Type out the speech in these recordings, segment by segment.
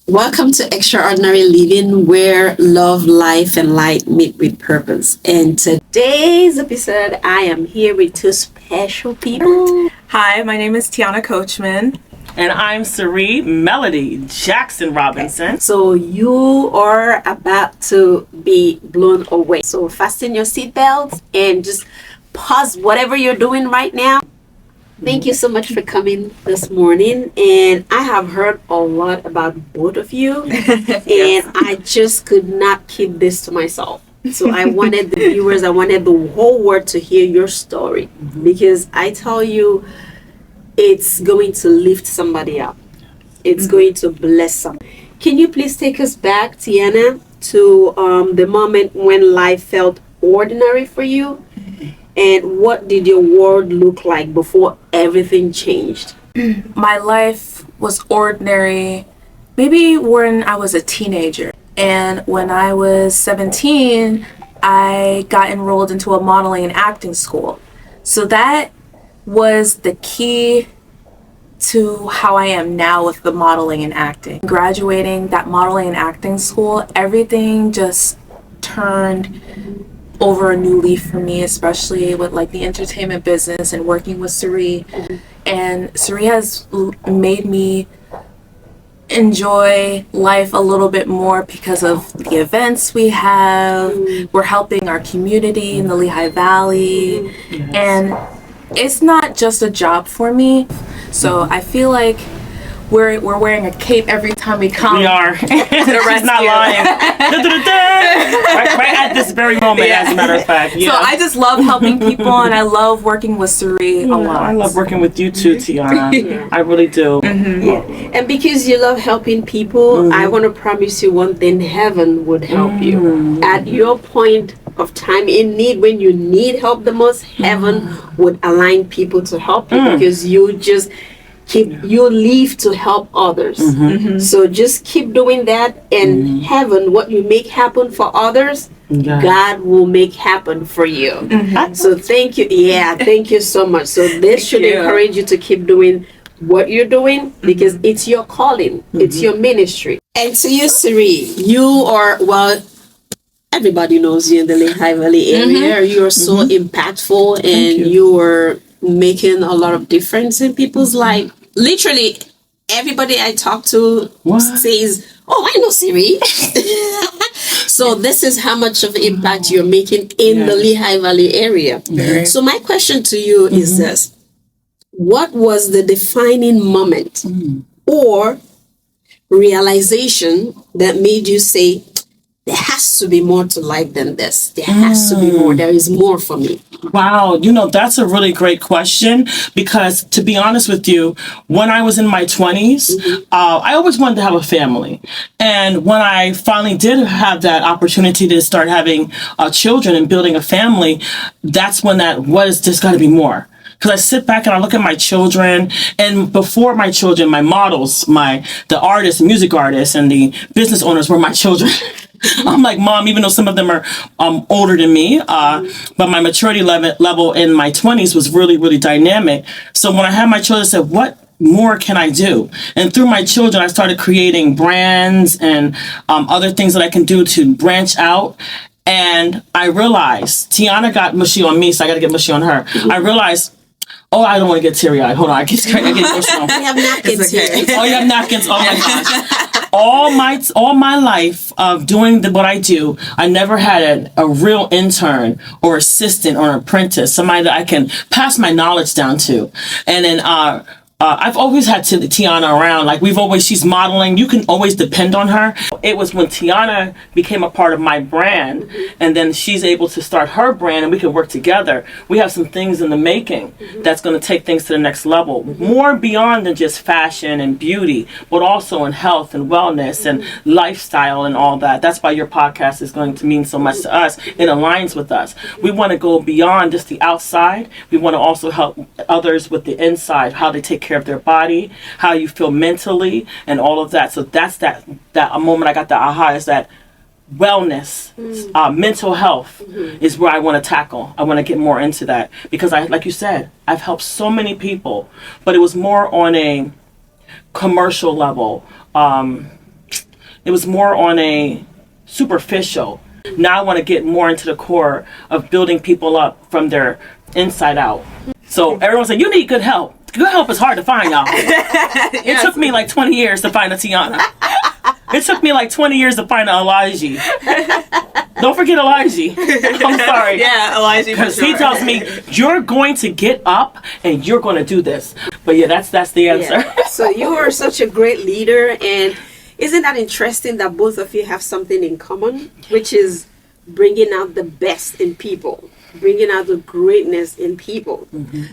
Welcome to Extraordinary Living, where love, life, and light meet with purpose. And today's episode, I am here with two special people. Hi, my name is Tiyana Coachman. And I'm Cyrie Melody Jackson Robinson. Okay. So you are about to be blown away. So fasten your seatbelts and just pause whatever you're doing right now. Thank you so much for coming this morning. And I have heard a lot about both of you. Yes. And I just could not keep this to myself. So I wanted the viewers, I wanted the whole world to hear your story. Because I tell you, it's going to lift somebody up. It's going to bless somebody. Can you please take us back, Tiyana, to the moment when life felt ordinary for you? And what did your world look like before everything changed? My life was ordinary maybe when I was a teenager. And when I was 17, I got enrolled into a modeling and acting school. So that was the key to how I am now with the modeling and acting. Graduating that modeling and acting school, everything just turned over a new leaf for me, especially with like the entertainment business and working with Cyrie. And Cyrie has made me enjoy life a little bit more because of the events we have. We're helping our community in the Lehigh Valley. And it's not just a job for me. So I feel like we're wearing a cape every time we come. We are. To the rescue. She's not lying. right at this very moment, as a matter of fact. Yeah. So I just love helping people, and I love working with Cyrie a lot. I love working with you too, Tiyana. I really do. Yeah. And because you love helping people, I want to promise you one thing: heaven would help you. At your point of time in need, when you need help the most, heaven would align people to help you because you just you live to help others. So just keep doing that, and heaven, what you make happen for others, God will make happen for you. So thank you. Yeah, thank you so much. So this should encourage you to keep doing what you're doing because it's your calling, it's your ministry. And to you, Cyrie, you are, well, everybody knows you in the Lehigh Valley area. You are so impactful, and you are making a lot of difference in people's life. Literally, everybody I talk to says, "Oh, I know Cyrie." So this is how much of impact you're making in the Lehigh Valley area. So my question to you is this: what was the defining moment or realization that made you say, there has to be more to life than this? There has to be more. There is more for me. Wow, that's a really great question because, to be honest with you, when I was in my 20s, I always wanted to have a family. And when I finally did have that opportunity to start having children and building a family, that's when there's got to be more. Because I sit back and I look at my children, and before my children, my models, the artists, music artists, and the business owners were my children. I'm like, Mom, even though some of them are older than me, but my maturity level in my 20s was really, really dynamic. So when I had my children, I said, what more can I do? And through my children, I started creating brands and other things that I can do to branch out. And I realized Tiyana got mushy on me, so I got to get mushy on her. I realized, I don't want to get teary-eyed. Hold on, I get emotional. We have napkins here. Oh, you have napkins. Oh my gosh. All my life of doing what I do, I never had a real intern or assistant or an apprentice, somebody that I can pass my knowledge down to. And then I've always had Tiyana around. Like she's modeling. You can always depend on her. It was when Tiyana became a part of my brand, and then she's able to start her brand, and we can work together. We have some things in the making that's going to take things to the next level, more beyond than just fashion and beauty, but also in health and wellness and lifestyle and all that. That's why your podcast is going to mean so much to us. It aligns with us. We want to go beyond just the outside. We want to also help others with the inside, how they take care of their body, how you feel mentally, and all of that. So that's that a moment I got the aha is that wellness, mental health is where I want to tackle. I want to get more into that because like you said, I've helped so many people, but it was more on a commercial level. it was more on a superficial. Now I want to get more into the core of building people up from their inside out. So everyone said, you need good help. Good help is hard to find, y'all. It took me like 20 years to find a Tiyana. It took me like 20 years to find an Elijah. Don't forget Elijah. I'm sorry. Yeah, Elijah. Because he tells me, you're going to get up and you're going to do this. But yeah, that's the answer. Yeah. So you are such a great leader, and isn't that interesting that both of you have something in common, which is bringing out the best in people, bringing out the greatness in people.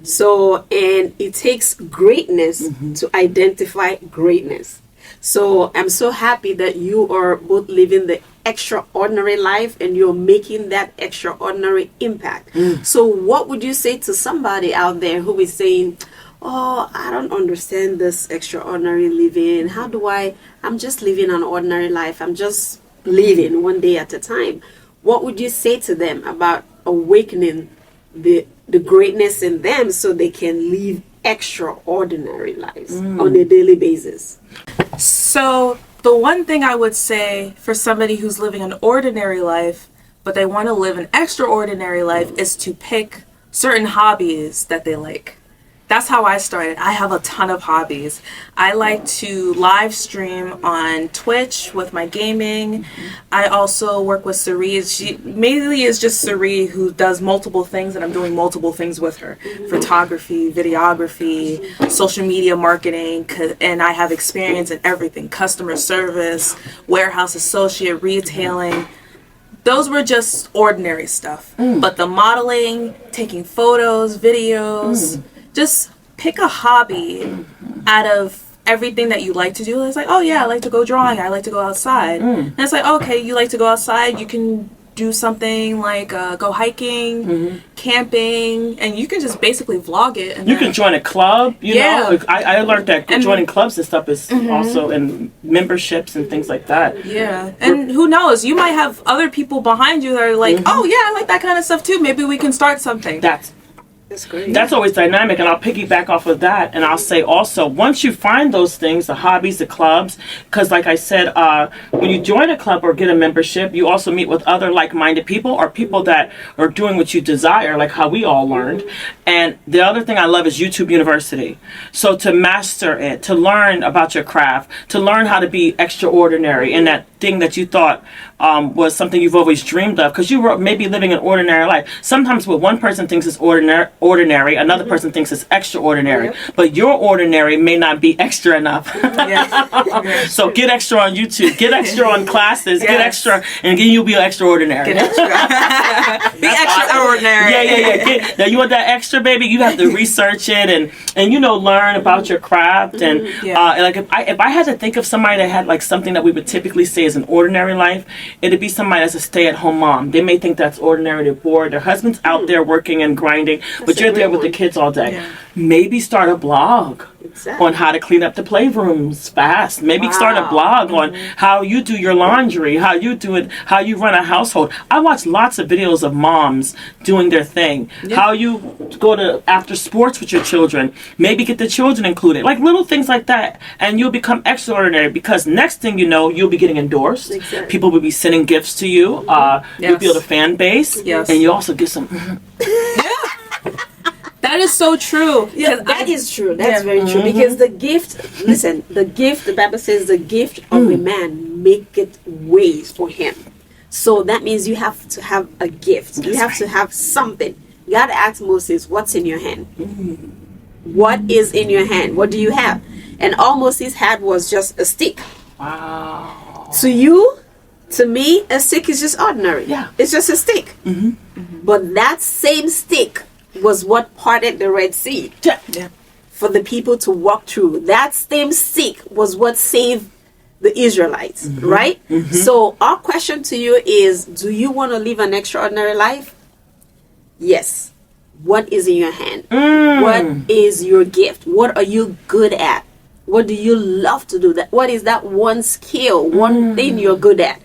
So, and it takes greatness to identify greatness. So I'm so happy that you are both living the extraordinary life and you're making that extraordinary impact. So what would you say to somebody out there who is saying, oh, I don't understand this extraordinary living. How do I'm just living an ordinary life. I'm just living one day at a time. What would you say to them about awakening the greatness in them so they can live extraordinary lives on a daily basis? So the one thing I would say for somebody who's living an ordinary life, but they want to live an extraordinary life, is to pick certain hobbies that they like. That's how I started. I have a ton of hobbies. I like to live stream on Twitch with my gaming. I also work with Cyrie. She mainly is just Cyrie who does multiple things, and I'm doing multiple things with her. Photography, videography, social media marketing, and I have experience in everything. Customer service, warehouse associate, retailing. Those were just ordinary stuff. But the modeling, taking photos, videos, just pick a hobby out of everything that you like to do. It's like, oh yeah, I like to go drawing. I like to go outside. And it's like, okay, you like to go outside. You can do something like go hiking, camping, and you can just basically vlog it. And you can join a club, you know. I learned that joining clubs and stuff is also in memberships and things like that. Yeah, and who knows? You might have other people behind you that are like, oh yeah, I like that kind of stuff too. Maybe we can start something. That's great. That's always dynamic, and I'll piggyback off of that, and I'll say also, once you find those things, the hobbies, the clubs, because like I said, when you join a club or get a membership, you also meet with other like-minded people or people that are doing what you desire, like how we all learned. And the other thing I love is YouTube University. So to master it, to learn about your craft, to learn how to be extraordinary in that thing that you thought was something you've always dreamed of, because you were maybe living an ordinary life. Sometimes what one person thinks is ordinary, another person thinks it's extraordinary, but your ordinary may not be extra enough. So get extra on YouTube, get extra on classes, get extra, and then you'll be extraordinary. Get extra. Be extraordinary. Yeah. Now you want that extra, baby? You have to research it and learn about your craft and like if I had to think of somebody that had like something that we would typically say is an ordinary life, it'd be somebody that's a stay-at-home mom. They may think that's ordinary. They're bored. Their husband's out there working and grinding, but you're there with the kids all day. Yeah. Maybe start a blog on how to clean up the playrooms fast. Maybe start a blog on how you do your laundry, how you do it, how you run a household. I watch lots of videos of moms doing their thing. How you go to after sports with your children. Maybe get the children included. Like little things like that. And you'll become extraordinary, because next thing you know, you'll be getting endorsed. Exactly. People will be sending gifts to you. You'll build a fan base. And you also get some... That is so true. Yeah, that is true. That's very true. Because the gift, the Bible says the gift of a man maketh ways for him. So that means you have to have a gift. You have to have something. You got to ask Moses, what's in your hand? What is in your hand? What do you have? And all Moses had was just a stick. Wow. To me, a stick is just ordinary. Yeah. It's just a stick. But that same stick was what parted the Red Sea for the people to walk through. That same stick was what saved the Israelites, right? So our question to you is, do you want to live an extraordinary life? Yes. What is in your hand? What is your gift? What are you good at? What do you love to do? What is that one skill, one thing you're good at?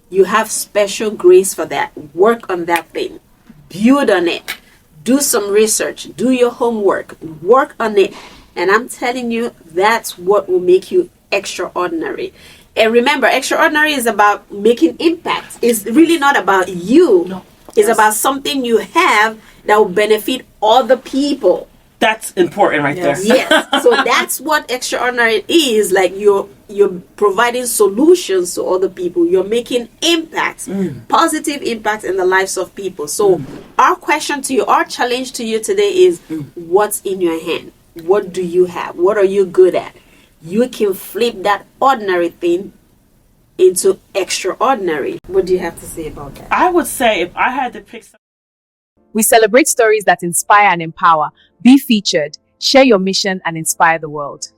You have special grace for that. Work on that thing. Build on it. Do some research. Do your homework. Work on it. And I'm telling you, that's what will make you extraordinary. And remember, extraordinary is about making impact. It's really not about you. No. It's about something you have that will benefit other people. That's important right there. Yes. So that's what extraordinary is. Like you're providing solutions to other people. You're making impacts, positive impacts in the lives of people. So our question to you, our challenge to you today is what's in your hand? What do you have? What are you good at? You can flip that ordinary thing into extraordinary. What do you have to say about that? I would say if I had to pick some. We celebrate stories that inspire and empower. Be featured, share your mission, and inspire the world.